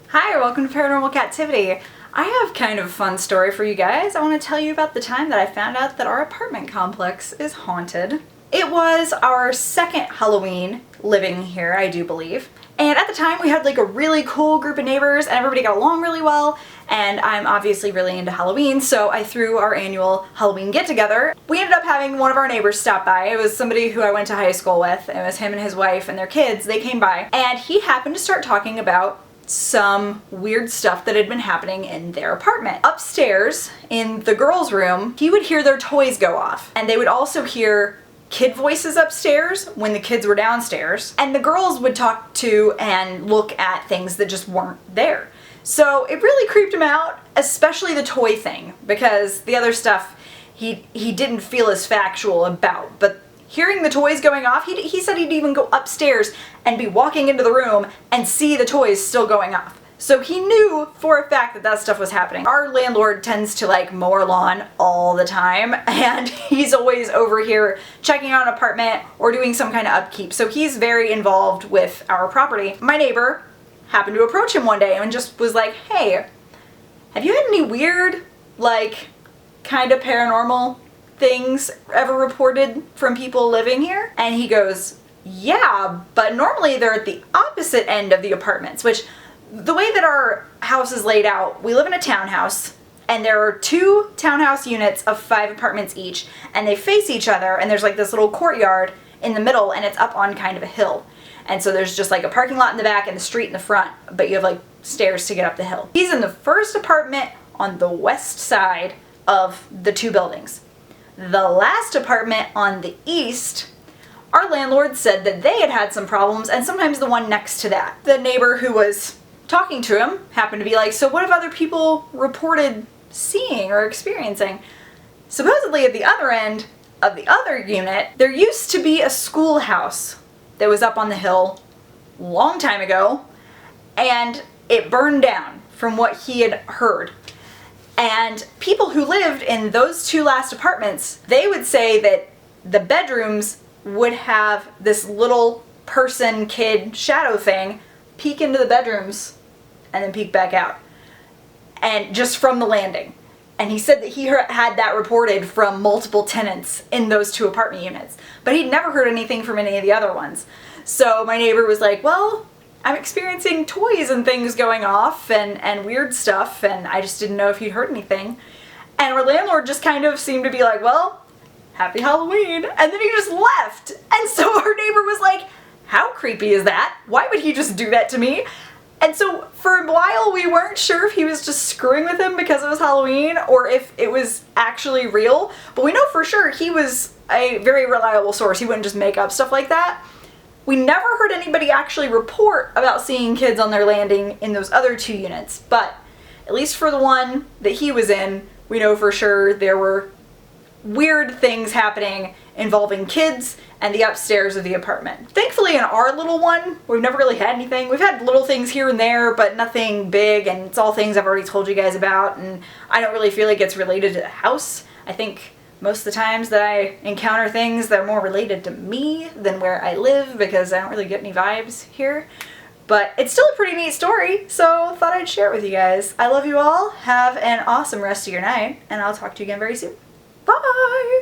Hi, welcome to Paranormal Captivity. I have kind of a fun story for you guys. I want to tell you about the time that I found out that our apartment complex is haunted. It was our second Halloween living here, I do believe. And at the time we had like a really cool group of neighbors and everybody got along really well, and I'm obviously really into Halloween, so I threw our annual Halloween get-together. We ended up having one of our neighbors stop by. It was somebody who I went to high school with. It was him and his wife and their kids. They came by and he happened to start talking about some weird stuff that had been happening in their apartment. Upstairs in the girls' room, he would hear their toys go off, and they would also hear kid voices upstairs when the kids were downstairs, and the girls would talk to and look at things that just weren't there. So it really creeped him out, especially the toy thing, because the other stuff he didn't feel as factual about, but hearing the toys going off, he said he'd even go upstairs and be walking into the room and see the toys still going off. So he knew for a fact that that stuff was happening. Our landlord tends to like mow our lawn all the time, and he's always over here checking out an apartment or doing some kind of upkeep. So he's very involved with our property. My neighbor happened to approach him one day and just was like, "Hey, have you had any weird, like, kind of paranormal things ever reported from people living here?" And he goes, "Yeah, but normally they're at the opposite end of the apartments," which the way that our house is laid out, we live in a townhouse, and there are 2 townhouse units of 5 apartments each, and they face each other, and there's like this little courtyard in the middle, and it's up on kind of a hill. And so there's just like a parking lot in the back and the street in the front, but you have like stairs to get up the hill. He's in the first apartment on the west side of the 2 buildings. The last apartment on the east, our landlord said that they had had some problems, and sometimes the one next to that. The neighbor who was talking to him happened to be like, "So what have other people reported seeing or experiencing?" Supposedly at the other end of the other unit, there used to be a schoolhouse that was up on the hill a long time ago, and it burned down from what he had heard. And people who lived in those 2 last apartments, they would say that the bedrooms would have this little person, kid, shadow thing peek into the bedrooms and then peek back out. And just from the landing. And he said that he had that reported from multiple tenants in those 2 apartment units. But he'd never heard anything from any of the other ones. So my neighbor was like, "Well, I'm experiencing toys and things going off and weird stuff, and I just didn't know if you'd heard anything." And our landlord just kind of seemed to be like, "Well, happy Halloween," and then he just left. And so our neighbor was like, "How creepy is that? Why would he just do that to me?" And so for a while we weren't sure if he was just screwing with him because it was Halloween or if it was actually real, but we know for sure he was a very reliable source. He wouldn't just make up stuff like that. We never heard anybody actually report about seeing kids on their landing in those other 2 units, but at least for the one that he was in, we know for sure there were weird things happening involving kids and the upstairs of the apartment. Thankfully in our little one, we've never really had anything. We've had little things here and there, but nothing big, and it's all things I've already told you guys about, and I don't really feel like it's related to the house. I think most of the times that I encounter things, they're more related to me than where I live, because I don't really get any vibes here. But it's still a pretty neat story, so thought I'd share it with you guys. I love you all. Have an awesome rest of your night, and I'll talk to you again very soon. Bye!